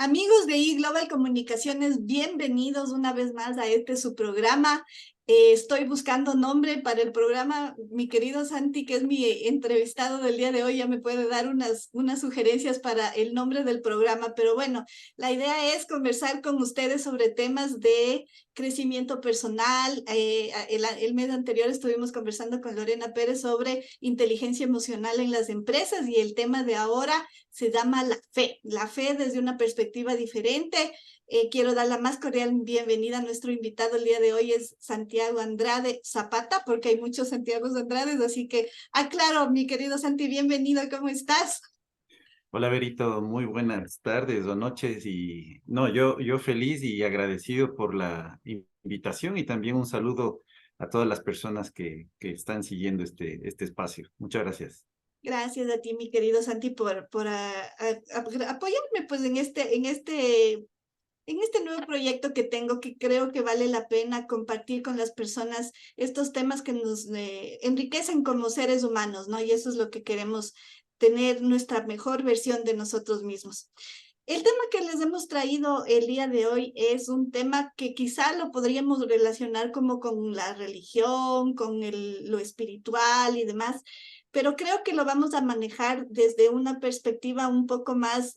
Amigos de iGlobal Comunicaciones, bienvenidos una vez más a este su programa. Estoy buscando nombre para el programa. Mi querido Santi, que es mi entrevistado del día de hoy, ya me puede dar unas sugerencias para el nombre del programa. Pero bueno, la idea es conversar con ustedes sobre temas de crecimiento personal. El mes anterior estuvimos conversando con Lorena Pérez sobre inteligencia emocional en las empresas y el tema de ahora se llama la fe desde una perspectiva diferente. Quiero dar la más cordial bienvenida a nuestro invitado el día de hoy, es Santiago Andrade Zapata, porque hay muchos Santiagos Andrades, así que aclaro, mi querido Santi, bienvenido, ¿cómo estás? Hola, Berito, muy buenas tardes o noches y no, yo feliz y agradecido por la invitación y también un saludo a todas las personas que están siguiendo este espacio. Muchas gracias. Gracias a ti, mi querido Santi, por apoyarme pues en este nuevo proyecto que tengo, que creo que vale la pena compartir con las personas estos temas que nos enriquecen como seres humanos, ¿no? Y eso es lo que queremos, tener nuestra mejor versión de nosotros mismos. El tema que les hemos traído el día de hoy es un tema que quizá lo podríamos relacionar como con la religión, con lo espiritual y demás, pero creo que lo vamos a manejar desde una perspectiva un poco más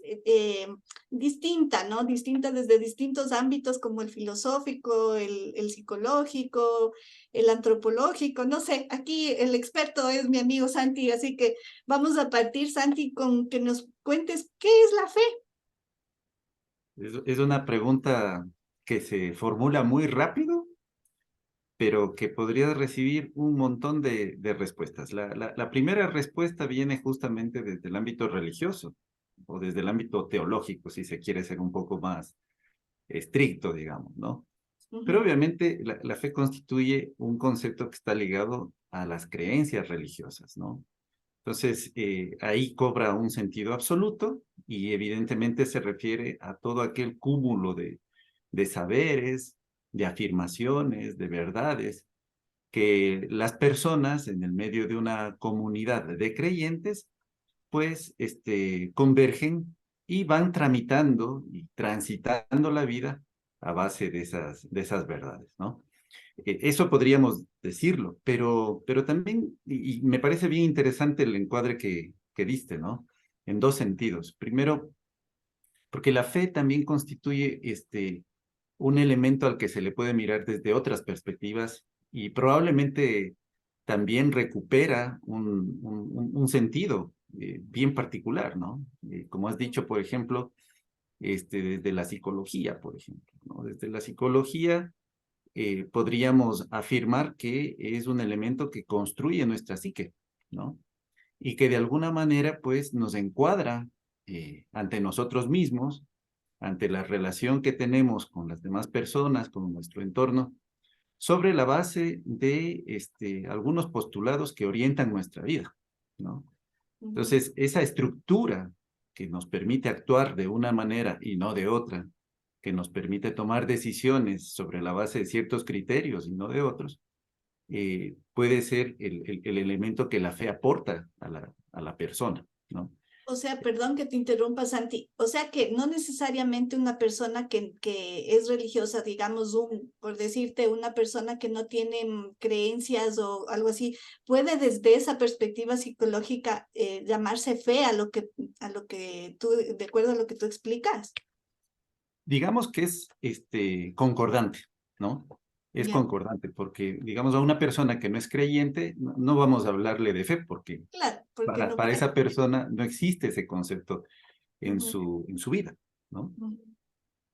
distinta, ¿no? Distinta desde distintos ámbitos como el filosófico, el psicológico, el antropológico, no sé, aquí el experto es mi amigo Santi, así que vamos a partir, Santi, con que nos cuentes qué es la fe. Es una pregunta que se formula muy rápido, pero que podría recibir un montón de respuestas. La primera respuesta viene justamente desde el ámbito religioso o desde el ámbito teológico, si se quiere ser un poco más estricto, digamos, ¿no? Pero Ujú, obviamente la fe constituye un concepto que está ligado a las creencias religiosas, ¿no? Entonces, ahí cobra un sentido absoluto y evidentemente se refiere a todo aquel cúmulo de saberes, de afirmaciones, de verdades que las personas en el medio de una comunidad de creyentes, pues, convergen y van tramitando y transitando la vida a base de esas verdades, ¿no? Eso podríamos decirlo, pero también, y me parece bien interesante el encuadre que diste, ¿no? En dos sentidos. Primero, porque la fe también constituye un elemento al que se le puede mirar desde otras perspectivas y probablemente también recupera un sentido bien particular, ¿no? Como has dicho, por ejemplo, desde la psicología, por ejemplo, ¿no? Desde la psicología podríamos afirmar que es un elemento que construye nuestra psique, ¿no? Y que de alguna manera, pues, nos encuadra ante nosotros mismos, ante la relación que tenemos con las demás personas, con nuestro entorno, sobre la base de algunos postulados que orientan nuestra vida, ¿no? ujú, Entonces, esa estructura que nos permite actuar de una manera y no de otra, que nos permite tomar decisiones sobre la base de ciertos criterios y no de otros, puede ser el elemento que la fe aporta a la persona, ¿no? O sea, perdón que te interrumpa, Santi. O sea que no necesariamente una persona que es religiosa, digamos, por decirte, una persona que no tiene creencias o algo así, puede desde esa perspectiva psicológica llamarse fe a lo que tú, de acuerdo a lo que tú explicas. Digamos que es concordante, ¿no? Es Ya, concordante, porque, digamos, a una persona que no es creyente, no vamos a hablarle de fe, porque claro, porque para, no para cree. esa persona no existe ese concepto en Ujú, su vida, ¿no? ujú,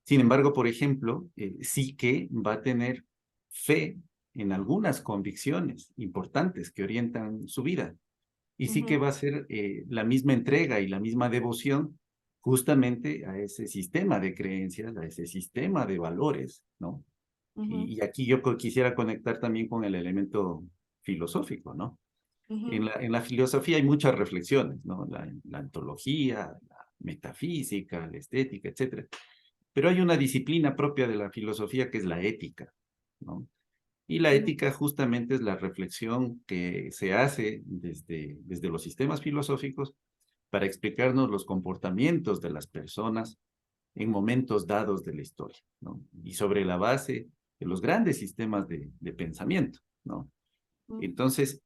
Sin embargo, por ejemplo, sí que va a tener fe en algunas convicciones importantes que orientan su vida. Y sí que ujú, va a ser la misma entrega y la misma devoción justamente a ese sistema de creencias, a ese sistema de valores, ¿no? ujú, Y aquí yo quisiera conectar también con el elemento filosófico, ¿no? En ujú, la filosofía hay muchas reflexiones, ¿no? La ontología, la metafísica, la estética, etcétera. Pero hay una disciplina propia de la filosofía que es la ética, ¿no? Y la ujú, ética justamente es la reflexión que se hace desde los sistemas filosóficos para explicarnos los comportamientos de las personas en momentos dados de la historia, ¿no? Y sobre la base de los grandes sistemas de pensamiento, ¿no? Entonces,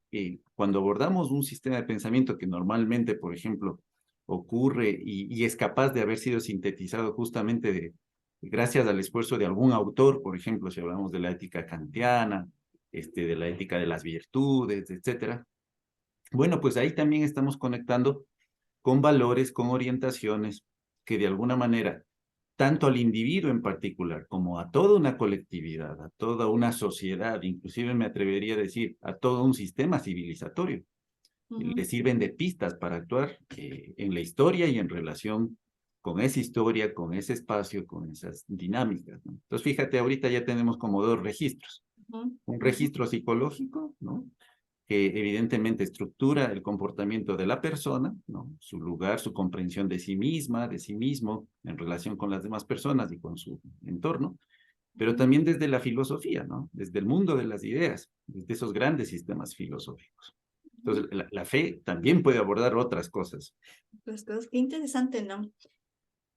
cuando abordamos un sistema de pensamiento que normalmente, por ejemplo, ocurre y es capaz de haber sido sintetizado justamente gracias al esfuerzo de algún autor, por ejemplo, si hablamos de la ética kantiana, de la ética de las virtudes, etcétera. Bueno, pues ahí también estamos conectando con valores, con orientaciones que de alguna manera, tanto al individuo en particular como a toda una colectividad, a toda una sociedad, inclusive me atrevería a decir a todo un sistema civilizatorio, le sirven de pistas para actuar en la historia y en relación con esa historia, con ese espacio, con esas dinámicas, ¿no? Entonces, fíjate, ahorita ya tenemos como dos registros. Un registro psicológico, ¿no? Que evidentemente estructura el comportamiento de la persona, ¿no? Su lugar, su comprensión de sí misma, de sí mismo, en relación con las demás personas y con su entorno, pero también desde la filosofía, ¿no? Desde el mundo de las ideas, desde esos grandes sistemas filosóficos. Entonces, la fe también puede abordar otras cosas. Pues, qué interesante, ¿no?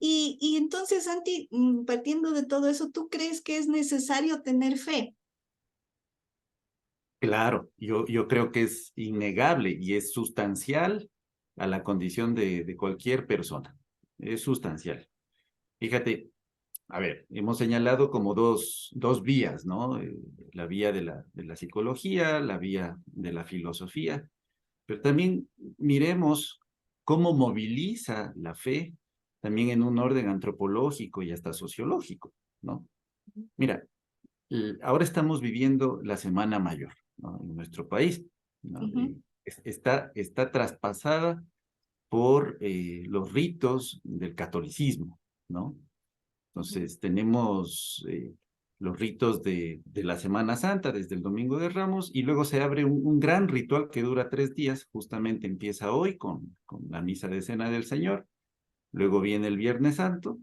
Y entonces, Santi, partiendo de todo eso, ¿tú crees que es necesario tener fe? Claro, yo creo que es innegable y es sustancial a la condición de cualquier persona. Es sustancial. Fíjate, a ver, hemos señalado como dos vías, ¿no? La vía de la psicología, la vía de la filosofía, pero también miremos cómo moviliza la fe también en un orden antropológico y hasta sociológico, ¿no? Mira, ahora estamos viviendo la Semana Mayor, ¿no? En nuestro país, ¿no? Está traspasada por los ritos del catolicismo, ¿no? Entonces, tenemos los ritos de la Semana Santa, desde el Domingo de Ramos, y luego se abre un gran ritual que dura 3 días, justamente empieza hoy con la misa de Cena del Señor, luego viene el Viernes Santo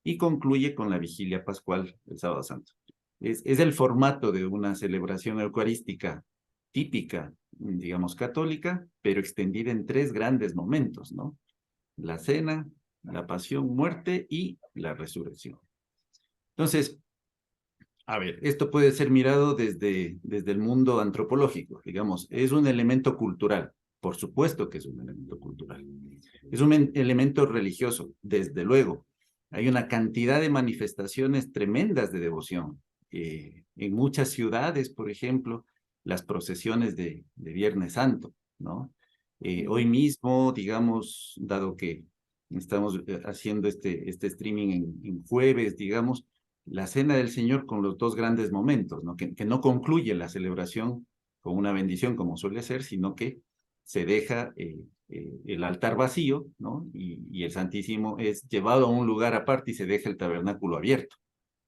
y concluye con la Vigilia Pascual el Sábado Santo. Es el formato de una celebración eucarística típica, digamos, católica, pero extendida en 3 grandes momentos, ¿no? La cena, la pasión, muerte y la resurrección. Entonces, a ver, esto puede ser mirado desde el mundo antropológico, digamos, es un elemento cultural, por supuesto que es un elemento cultural. Es un elemento religioso, desde luego. Hay una cantidad de manifestaciones tremendas de devoción. En muchas ciudades, por ejemplo, las procesiones de Viernes Santo, ¿no? Hoy mismo, digamos, dado que estamos haciendo este streaming en jueves, digamos, la Cena del Señor con los 2 grandes momentos, ¿no? Que no concluye la celebración con una bendición como suele ser, sino que se deja el altar vacío, ¿no? Y el Santísimo es llevado a un lugar aparte y se deja el tabernáculo abierto.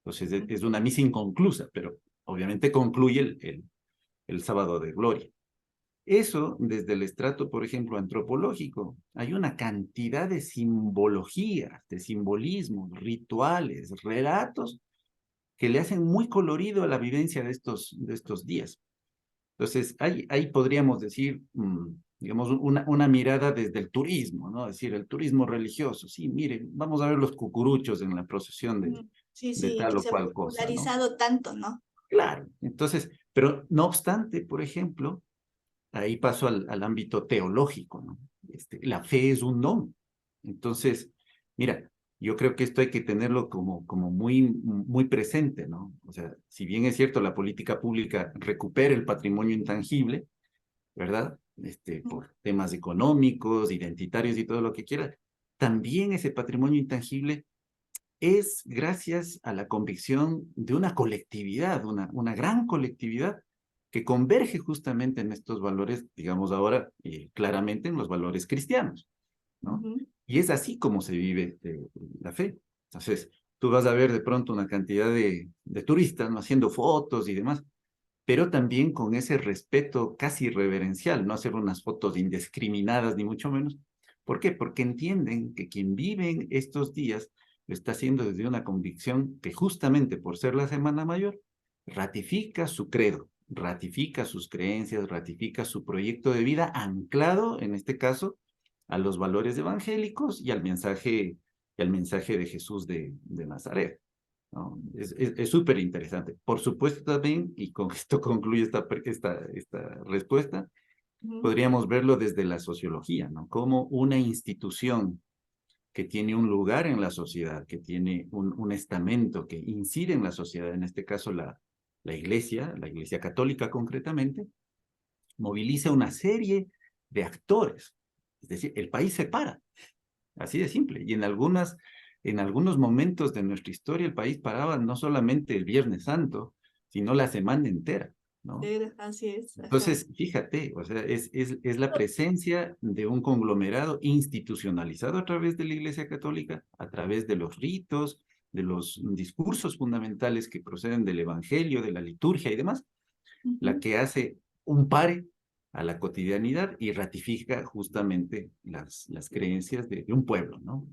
Entonces es una misa inconclusa, pero obviamente concluye el sábado de gloria. Eso desde el estrato, por ejemplo, antropológico, hay una cantidad de simbologías, de simbolismos, rituales, relatos que le hacen muy colorido a la vivencia de estos días. Entonces, ahí podríamos decir, digamos, una mirada desde el turismo, ¿no? Es decir, el turismo religioso. Sí, miren, vamos a ver los cucuruchos en la procesión Sí, de sí, tal que o se ha cual cosa, ¿no? popularizado tanto, ¿no? Claro, entonces, pero no obstante, por ejemplo, ahí paso al ámbito teológico, ¿no? La fe es un don. Entonces, mira, yo creo que esto hay que tenerlo como muy presente, ¿no? O sea, si bien es cierto, la política pública recupera el patrimonio intangible, ¿verdad? Por temas económicos, identitarios y todo lo que quiera, también ese patrimonio intangible es gracias a la convicción de una colectividad, una gran colectividad que converge justamente en estos valores, digamos ahora, claramente en los valores cristianos, ¿no? Y es así como se vive la fe. Entonces, tú vas a ver de pronto una cantidad de turistas, ¿no? Haciendo fotos y demás, pero también con ese respeto casi reverencial, no hacer unas fotos indiscriminadas ni mucho menos. ¿Por qué? Porque entienden que quien vive en estos días lo está haciendo desde una convicción que justamente por ser la Semana Mayor, ratifica su credo, ratifica sus creencias, ratifica su proyecto de vida anclado, en este caso, a los valores evangélicos y al mensaje y al mensaje de Jesús de Nazaret, ¿no? Es súper interesante. Por supuesto también, y con esto concluye esta respuesta, Ujú. podríamos verlo desde la sociología, ¿no? Como una institución que tiene un lugar en la sociedad, que tiene un estamento que incide en la sociedad, en este caso la Iglesia Católica concretamente, moviliza una serie de actores. Es decir, el país se para, así de simple. Y en algunos momentos de nuestra historia el país paraba no solamente el Viernes Santo, sino la semana entera, ¿no? Así es, ajá. Entonces, fíjate, o sea, es la presencia de un conglomerado institucionalizado a través de la Iglesia Católica, a través de los ritos, de los discursos fundamentales que proceden del Evangelio, de la liturgia y demás, la Ujú. que hace un pare a la cotidianidad y ratifica justamente las creencias de un pueblo, ¿no?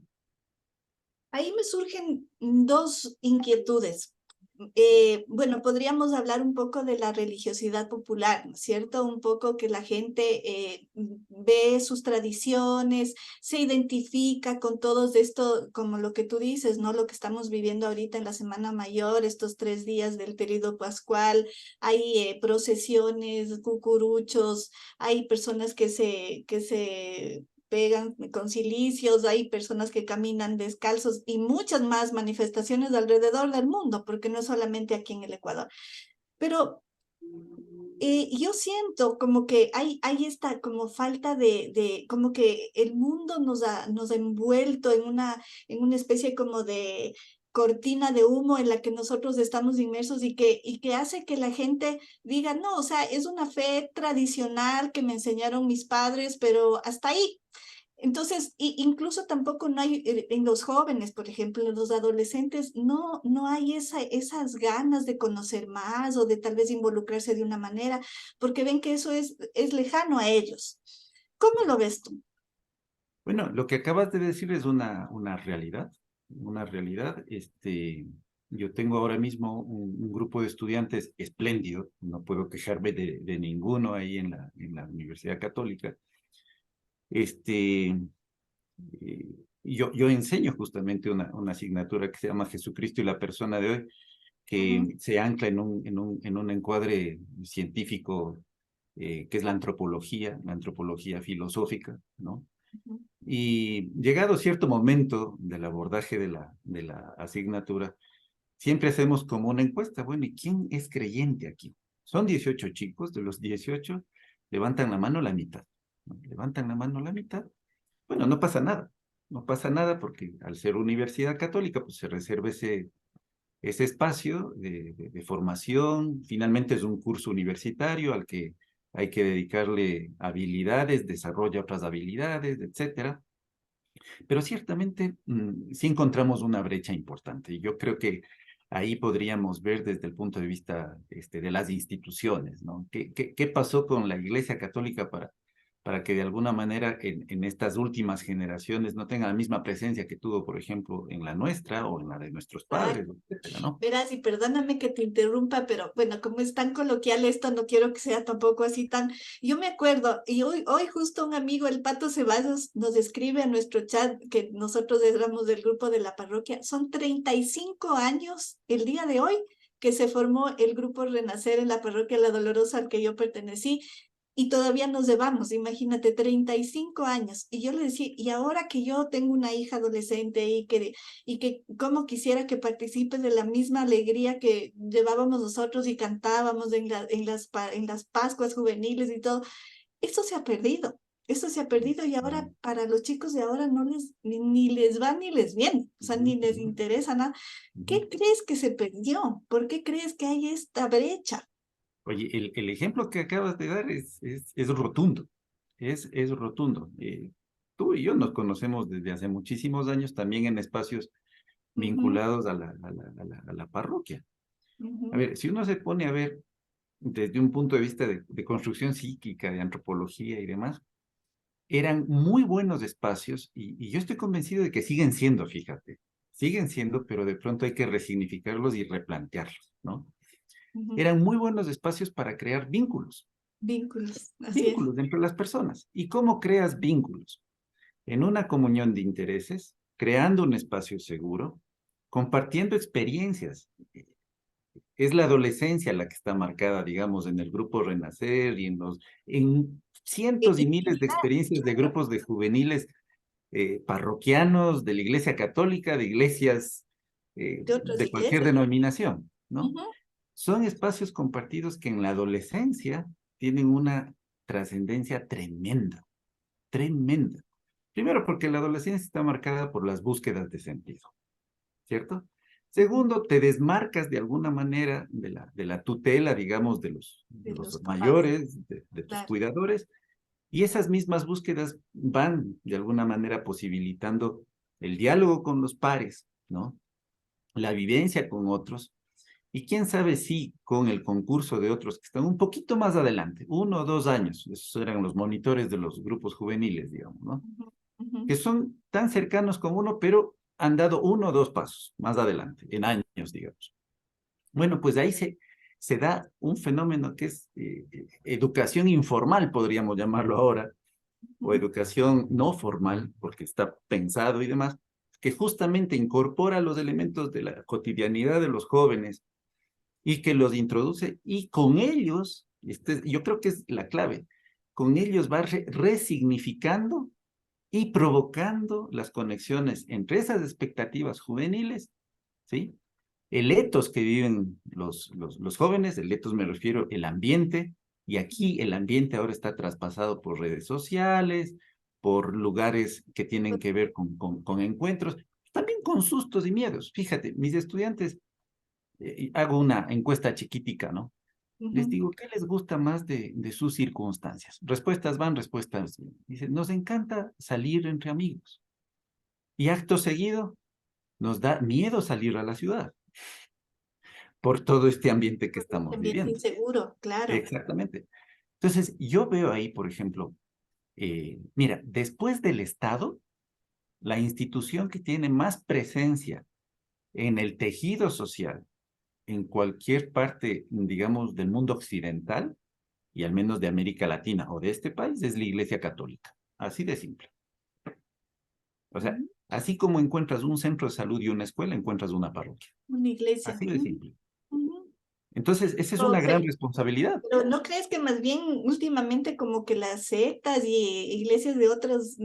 Ahí me surgen dos inquietudes. Bueno, podríamos hablar un poco de la religiosidad popular, ¿no es cierto? Un poco que la gente ve sus tradiciones, se identifica con todos esto, como lo que tú dices, ¿no? Lo que estamos viviendo ahorita en la Semana Mayor, estos 3 días del periodo pascual, hay procesiones, cucuruchos, hay personas que se pegan con cilicios, hay personas que caminan descalzos y muchas más manifestaciones alrededor del mundo, porque no es solamente aquí en el Ecuador. Pero yo siento como que hay esta como falta como que el mundo nos ha envuelto en una especie como de cortina de humo en la que nosotros estamos inmersos y que hace que la gente diga, no, o sea, es una fe tradicional que me enseñaron mis padres, pero hasta ahí. Entonces, incluso tampoco no hay en los jóvenes, por ejemplo, en los adolescentes, no hay esas ganas de conocer más o de tal vez involucrarse de una manera, porque ven que eso es lejano a ellos. ¿Cómo lo ves tú? Bueno, lo que acabas de decir es una realidad, una realidad. Yo tengo ahora mismo un grupo de estudiantes espléndido, no puedo quejarme de ninguno ahí en la Universidad Católica. Este, yo enseño justamente una asignatura que se llama Jesucristo y la persona de hoy, Ujú, que se ancla en un encuadre científico que es la antropología filosófica, ¿no? ujú. Y llegado cierto momento del abordaje de la asignatura, siempre hacemos como una encuesta. Bueno, ¿y quién es creyente aquí? Son 18 chicos, de los 18 levantan la mano la mitad, ¿no? Levantan la mano la mitad. Bueno, no pasa nada, no pasa nada porque al ser universidad católica, pues se reserva ese espacio de formación. Finalmente es un curso universitario al que hay que dedicarle habilidades, desarrolla otras habilidades, etcétera. Pero ciertamente sí encontramos una brecha importante. Y yo creo que ahí podríamos ver desde el punto de vista de las instituciones, ¿no? ¿Qué pasó con la Iglesia Católica para que de alguna manera en estas últimas generaciones no tenga la misma presencia que tuvo, por ejemplo, en la nuestra o en la de nuestros padres, etcétera, ¿no? Verás, y perdóname que te interrumpa, pero bueno, como es tan coloquial esto, no quiero que sea tampoco así tan... Yo me acuerdo, y hoy justo un amigo, el Pato Ceballos, nos escribe a nuestro chat que nosotros éramos del grupo de la parroquia. Son 35 años el día de hoy que se formó el grupo Renacer en la parroquia La Dolorosa al que yo pertenecí y todavía nos llevamos, imagínate, 35 años. Y yo le decía, y ahora que yo tengo una hija adolescente y que cómo quisiera que participe de la misma alegría que llevábamos nosotros y cantábamos en las Pascuas juveniles y todo, eso se ha perdido. Eso se ha perdido y ahora para los chicos de ahora no ni les va ni les viene, o sea, Ujú, ni les ujú, interesa nada. ujú. ¿Qué crees que se perdió? ¿Por qué crees que hay esta brecha? Oye, el ejemplo que acabas de dar es rotundo, es rotundo. Tú y yo nos conocemos desde hace muchísimos años también en espacios Ujú, vinculados a la parroquia. A ujú. ver, si uno se pone a ver desde un punto de vista de construcción psíquica, de antropología y demás, eran muy buenos espacios y yo estoy convencido de que siguen siendo, fíjate, siguen siendo, pero de pronto hay que resignificarlos y replantearlos, ¿no? Ujú. Eran muy buenos espacios para crear Vínculos, así es. vínculos entre las personas. ¿Y cómo creas vínculos? En una comunión de intereses, creando un espacio seguro, compartiendo experiencias. Es la adolescencia la que está marcada, digamos, en el grupo Renacer y en cientos y miles de experiencias de grupos de juveniles parroquianos, de la Iglesia Católica, de iglesias de otras de cualquier iglesias. denominación, ¿no? Ujú, Son espacios compartidos que en la adolescencia tienen una trascendencia tremenda, tremenda. Primero, porque la adolescencia está marcada por las búsquedas de sentido, ¿cierto? ujú, Segundo, te desmarcas de alguna manera de la tutela, digamos, de de los los papás, mayores, de tus claro. cuidadores, y esas mismas búsquedas van de alguna manera posibilitando el diálogo con los pares, ¿no? La vivencia con otros, y quién sabe si con el concurso de otros que están un poquito más adelante, 1 o 2 años, esos eran los monitores de los grupos juveniles, digamos, ¿no? Ujú, ujú, Que son tan cercanos como uno, pero han dado 1 o 2 pasos más adelante, en años, digamos. Bueno, pues ahí se da un fenómeno que es educación informal, podríamos llamarlo ahora, o ujú. educación no formal, porque está pensado y demás, que justamente incorpora los elementos de la cotidianidad de los jóvenes y que los introduce y con ellos, yo creo que es la clave, con ellos va resignificando y provocando las conexiones entre esas expectativas juveniles, ¿sí? El etos que viven los jóvenes, el etos me refiero el ambiente, y aquí el ambiente ahora está traspasado por redes sociales, por lugares que tienen que ver con encuentros, también con sustos y miedos. Fíjate, mis estudiantes, hago una encuesta chiquitica, ¿no? Les Ujú. digo, ¿qué les gusta más de sus circunstancias? Respuestas van, respuestas vienen. Dicen, nos encanta salir entre amigos. Y acto seguido, nos da miedo salir a la ciudad por todo este ambiente que estamos Ambiente viviendo. inseguro, claro. Exactamente. Entonces, yo veo ahí, por ejemplo, mira, después del Estado, la institución que tiene más presencia en el tejido social, en cualquier parte, digamos, del mundo occidental, y al menos de América Latina o de este país, es la Iglesia Católica. Así de simple. O sea, Ujú. así como encuentras un centro de salud y una escuela, encuentras una parroquia. Una iglesia. Así de Ujú, simple. ujú. Entonces, esa es Pero, una gran responsabilidad. pero ¿no crees que más bien últimamente como que las sectas y iglesias de otros,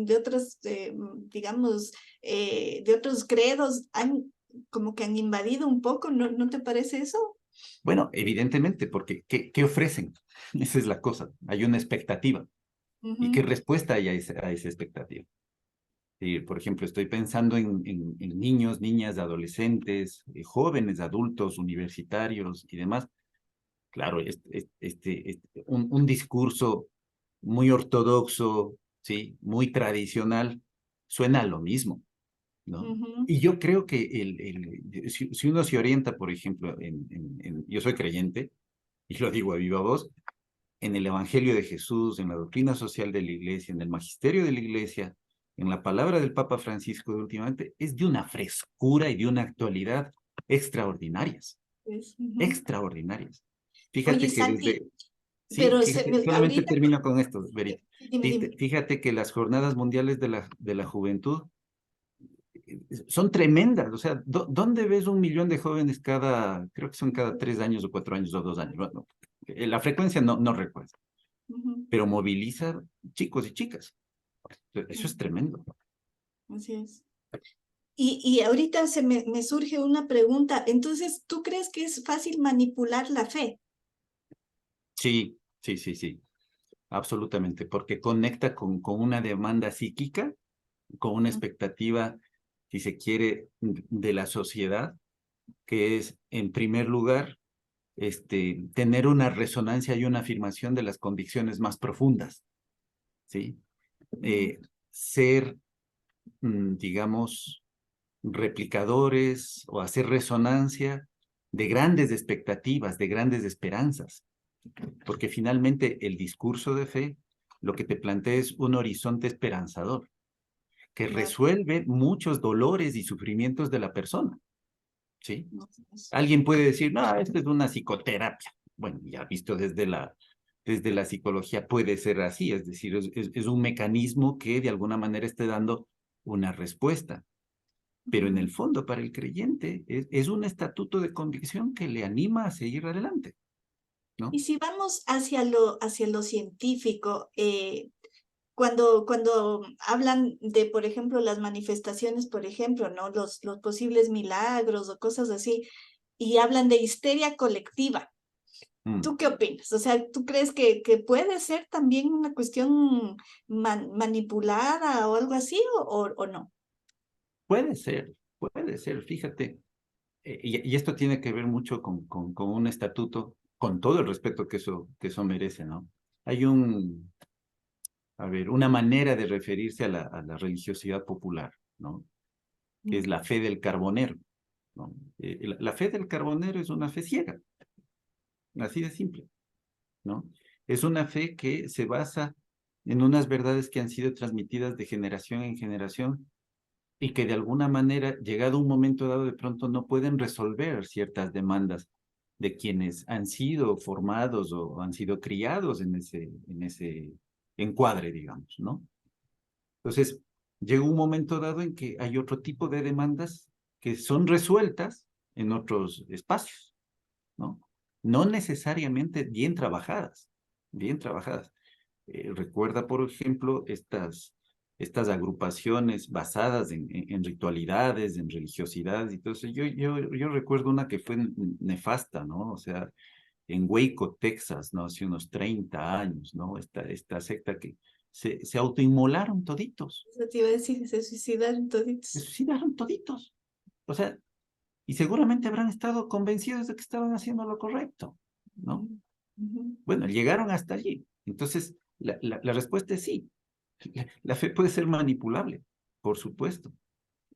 digamos, de otros credos han como que han invadido un poco? ¿No te parece eso? Bueno, evidentemente, porque ¿qué ofrecen? Esa es la cosa. Hay una expectativa. ¿Y qué Ujú, respuesta hay a esa expectativa? Por ejemplo, estoy pensando en niños, niñas, adolescentes, jóvenes, adultos, universitarios y demás. Claro, un discurso muy ortodoxo, ¿sí? Muy tradicional, suena a lo mismo, ¿no? ujú, Y yo creo que si uno se orienta, por ejemplo, yo soy creyente, y lo digo a viva voz, en el Evangelio de Jesús, en la doctrina social de la Iglesia, en el magisterio de la Iglesia, en la palabra del Papa Francisco de últimamente, es de una frescura y de una actualidad extraordinarias, pues, ujú. extraordinarias. Oye, Fíjate que Santi, sí, pero fíjate, solamente ahorita, termino con esto, Verita. dime, dime. Fíjate que las jornadas mundiales de la juventud son tremendas, o sea, ¿dónde ves 1 millón de jóvenes creo que son cada 3 años o 4 años o 2 años? Bueno, la frecuencia no recuerdo, Ujú, pero moviliza chicos y chicas. Eso es ujú, tremendo. así es. Y ahorita me surge una pregunta. Entonces, ¿tú crees que es fácil manipular la fe? Sí, sí, sí, sí, absolutamente, porque conecta con una demanda psíquica, con una Mm, expectativa, si se quiere, de la sociedad, que es, en primer lugar, tener una resonancia y una afirmación de las convicciones más profundas, ¿sí? ujú, Ser, digamos, replicadores o hacer resonancia de grandes expectativas, de grandes esperanzas, porque finalmente el discurso de fe lo que te plantea es un horizonte esperanzador que claro, resuelve muchos dolores y sufrimientos de la persona, ¿sí? no, es- Alguien puede decir, no, esto es una psicoterapia. Bueno, ya visto desde la psicología puede ser así, es decir, es un mecanismo que de alguna manera esté dando una respuesta. pero en el fondo para el creyente es un estatuto de convicción que le anima a seguir adelante, ¿no? Y si vamos hacia lo científico, cuando hablan de, por ejemplo, las manifestaciones, por ejemplo, ¿no? Los posibles milagros o cosas así, y hablan de histeria colectiva. Mm. ¿Tú qué opinas? O sea, ¿tú crees que puede ser también una cuestión manipulada o algo así o no? Puede ser, fíjate, y esto tiene que ver mucho con un estatuto, con todo el respeto que eso merece, ¿no? Hay a ver, una manera de referirse a la religiosidad popular, ¿no? Que es Mm, la fe del carbonero, ¿no? La fe del carbonero es una fe ciega, así de simple, ¿no? Es una fe que se basa en unas verdades que han sido transmitidas de generación en generación y que de alguna manera, llegado un momento dado, de pronto no pueden resolver ciertas demandas de quienes han sido formados o han sido criados en ese encuadre, digamos, ¿no? Entonces, llega un momento dado en que hay otro tipo de demandas que son resueltas en otros espacios, ¿no? No necesariamente bien trabajadas, bien trabajadas. Recuerda, por ejemplo, estas agrupaciones basadas en ritualidades, en religiosidades, y todo eso. Yo recuerdo una que fue nefasta, ¿no? O sea, en Waco, Texas, ¿no? Hace unos 30 años, ¿no? Esta secta que se autoinmolaron toditos, eso te iba a decir, se suicidaron se toditos. suicidaron toditos. O sea, y seguramente habrán estado convencidos de que estaban haciendo lo correcto, ¿no? Ujú, ujú. Bueno, llegaron hasta allí. Entonces, la respuesta es sí. La fe puede ser manipulable, por supuesto,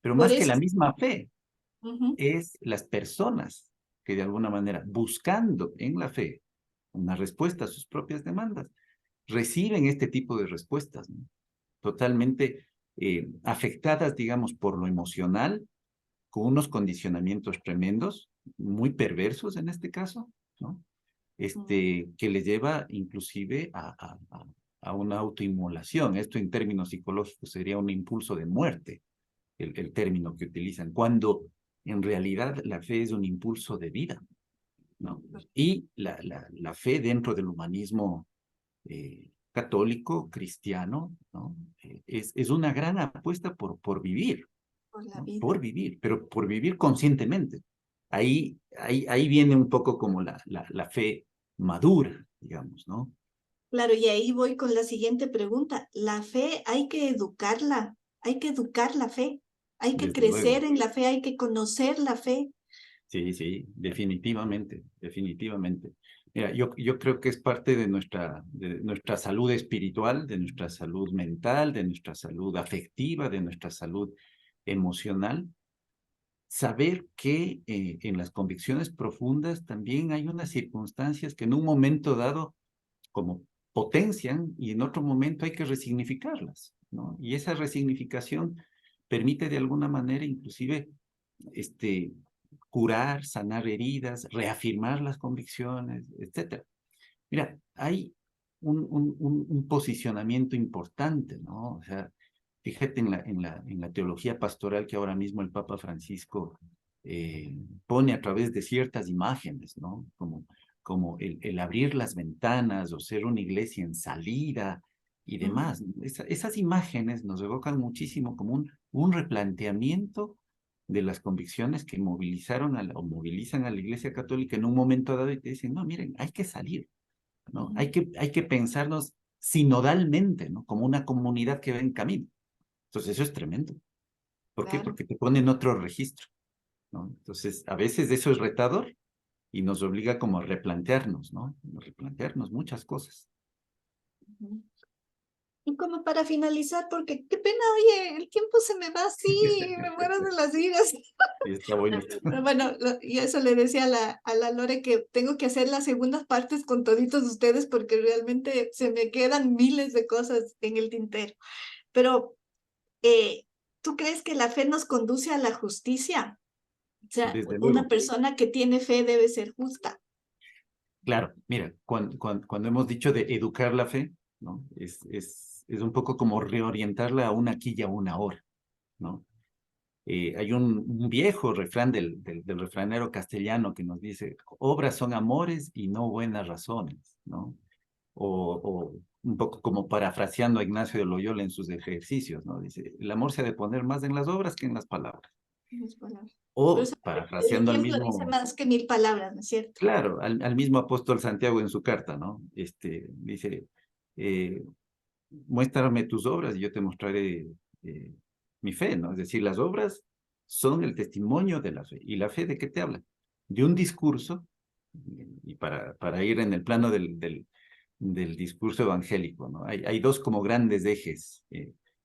pero Por más que eso, la misma fe, ujú, es las personas que de alguna manera, buscando en la fe una respuesta a sus propias demandas, reciben este tipo de respuestas, ¿no? Totalmente afectadas, digamos, por lo emocional, con unos condicionamientos tremendos, muy perversos en este caso, ¿no? mm, Que le lleva inclusive a una autoinmolación. Esto en términos psicológicos sería un impulso de muerte, el término que utilizan, cuando en realidad la fe es un impulso de vida, ¿no? Y la fe dentro del humanismo católico, cristiano, ¿no? Es una gran apuesta por vivir, por la ¿no? vida. Por vivir, pero por vivir conscientemente. Ahí viene un poco como la fe madura, digamos, ¿no? Claro, y ahí voy con la siguiente pregunta. La fe hay que educarla, hay que educar la fe, hay que Desde crecer luego. en la fe, hay que conocer la fe. Sí, sí, definitivamente, definitivamente. Mira, yo creo que es parte de nuestra salud espiritual, de nuestra salud mental, de nuestra salud afectiva, de nuestra salud emocional, saber que en las convicciones profundas también hay unas circunstancias que en un momento dado como potencian y en otro momento hay que resignificarlas, ¿no? Y esa resignificación permite de alguna manera inclusive este, curar, sanar heridas, reafirmar las convicciones, etcétera. Mira, hay un posicionamiento importante, ¿no? O sea, fíjate en la teología pastoral que ahora mismo el Papa Francisco pone a través de ciertas imágenes, ¿no? Como el abrir las ventanas o ser una iglesia en salida y Ujú. demás. Esas imágenes nos evocan muchísimo como un replanteamiento de las convicciones que movilizaron o movilizan a la Iglesia Católica en un momento dado y te dicen, no, miren, hay que salir, ¿no? Ujú. Hay que pensarnos sinodalmente, ¿no? Como una comunidad que va en camino. Entonces, eso es tremendo. ¿Por qué? Claro. Porque te pone en otro registro, ¿no? Entonces, a veces eso es retador y nos obliga como a replantearnos, ¿no? A replantearnos muchas cosas. Ujú. Y como para finalizar, porque qué pena, oye, el tiempo se me va así, me muero de las iras. Y está bonito. Pero bueno, y eso le decía a a la Lore que tengo que hacer las segundas partes con toditos ustedes porque realmente se me quedan miles de cosas en el tintero. Pero, eh, ¿tú crees que la fe nos conduce a la justicia? O sea, Desde una luego. persona que tiene fe debe ser justa. Claro, mira, cuando hemos dicho de educar la fe, ¿no? Es un poco como reorientarla a una aquí y a una ahora, ¿no? Hay un viejo refrán del refranero castellano que nos dice, obras son amores y no buenas razones, ¿no? O un poco como parafraseando a Ignacio de Loyola en sus ejercicios, ¿no? Dice, el amor se ha de poner más en las obras que en las palabras. Las palabras. Por O eso el parafraseando al ejemplo dice mismo, más que 1000 palabras, ¿no es cierto? claro, al mismo apóstol Santiago en su carta, ¿no? Dice, eh, muéstrame tus obras y yo te mostraré eh, mi fe, ¿no? Es decir, las obras son el testimonio de la fe. ¿Y la fe de qué te habla? De un discurso, y para ir en el plano del discurso evangélico, ¿no? Hay dos como grandes ejes,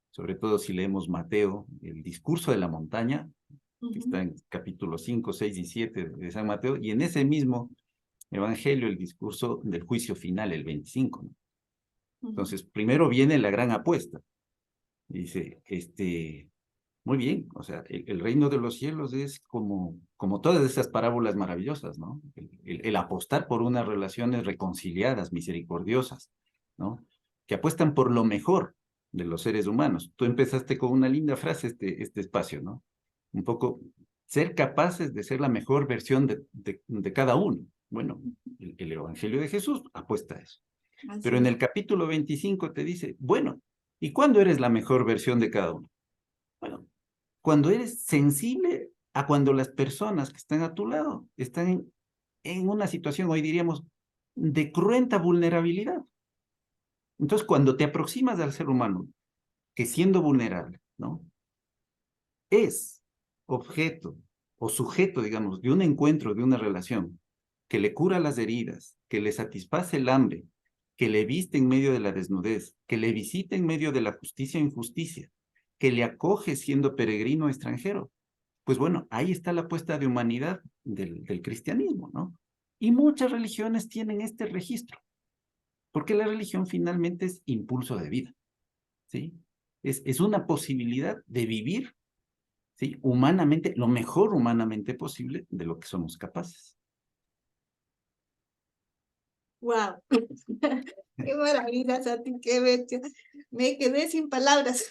sobre todo si leemos Mateo, el discurso de la montaña, que está en capítulos 5, 6 y 7 de San Mateo, y en ese mismo evangelio el discurso del juicio final, el 25, ¿no? Entonces, primero viene la gran apuesta. Dice, muy bien, o sea, el reino de los cielos es como todas esas parábolas maravillosas, ¿no? El apostar por unas relaciones reconciliadas, misericordiosas, ¿no? Que apuestan por lo mejor de los seres humanos. Tú empezaste con una linda frase este espacio, ¿no? Un poco ser capaces de ser la mejor versión de cada uno. Bueno, el Evangelio de Jesús apuesta a eso. Pero Así en es. el capítulo 25 te dice, bueno, ¿y cuándo eres la mejor versión de cada uno? Bueno, cuando eres sensible a cuando las personas que están a tu lado están en una situación, hoy diríamos, de cruenta vulnerabilidad. Entonces, cuando te aproximas al ser humano, que siendo vulnerable, ¿no? Es objeto o sujeto, digamos, de un encuentro, de una relación, que le cura las heridas, que le satisface el hambre, que le viste en medio de la desnudez, que le visita en medio de la justicia e injusticia, que le acoge siendo peregrino extranjero. Pues bueno, ahí está la apuesta de humanidad del cristianismo, ¿no? Y muchas religiones tienen este registro, porque la religión finalmente es impulso de vida, ¿sí? Es una posibilidad de vivir, ¿sí? Humanamente, lo mejor humanamente posible de lo que somos capaces. Wow. Qué maravilla, Santi, qué bestia. Me quedé sin palabras.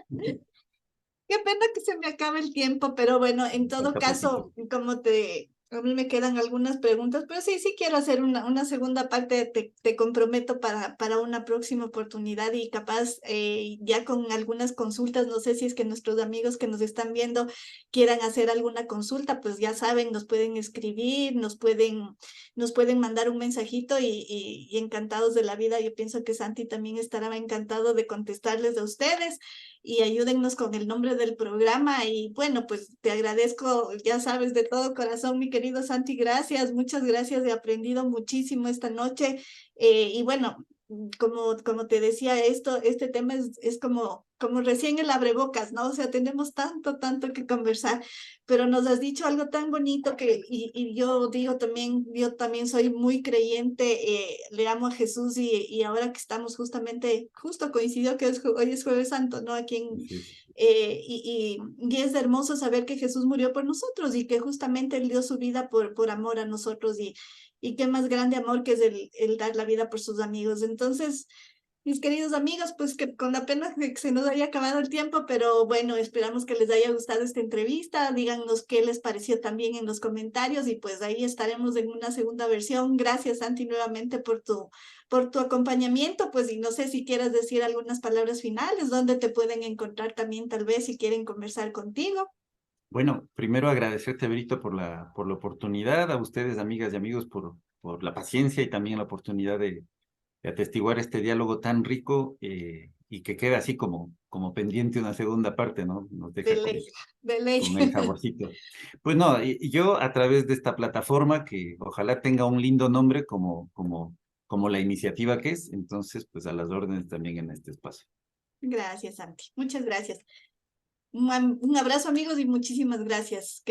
Qué pena que se me acabe el tiempo, pero bueno, en todo Falta poquito. caso, a mí me quedan algunas preguntas, pero sí quiero hacer una segunda parte, te comprometo para una próxima oportunidad y capaz ya con algunas consultas, no sé si es que nuestros amigos que nos están viendo quieran hacer alguna consulta, pues ya saben, nos pueden escribir, nos pueden mandar un mensajito y encantados de la vida. Yo pienso que Santi también estará encantado de contestarles a ustedes y ayúdennos con el nombre del programa. Y bueno, pues te agradezco, ya sabes, de todo corazón, mi querido Santi, gracias, muchas gracias, he aprendido muchísimo esta noche. Y bueno, como te decía, este tema es como recién el abrebocas, ¿no? O sea, tenemos tanto que conversar, pero nos has dicho algo tan bonito y yo digo también, yo también soy muy creyente, le amo a Jesús y ahora que estamos justo coincidió que hoy es Jueves Santo, ¿no? Así es. Y es hermoso saber que Jesús murió por nosotros y que justamente Él dio su vida por amor a nosotros y qué más grande amor que es el dar la vida por sus amigos. Entonces, mis queridos amigos, pues que con la pena de que se nos haya acabado el tiempo, pero bueno, esperamos que les haya gustado esta entrevista. Díganos qué les pareció también en los comentarios y pues ahí estaremos en una segunda versión. Gracias, Santi, nuevamente por tu acompañamiento. Pues y no sé si quieras decir algunas palabras finales, dónde te pueden encontrar también, tal vez si quieren conversar contigo. Bueno, primero agradecerte, Brito, por la oportunidad, a ustedes, amigas y amigos, por la paciencia y también la oportunidad de atestiguar este diálogo tan rico y que queda así como pendiente una segunda parte, ¿no? Nos De deja ley, de ley. con el saborcito. Pues no, y yo a través de esta plataforma, que ojalá tenga un lindo nombre como la iniciativa que es, entonces, pues a las órdenes también en este espacio. Gracias, Santi. Muchas gracias. Un abrazo, amigos, y muchísimas gracias.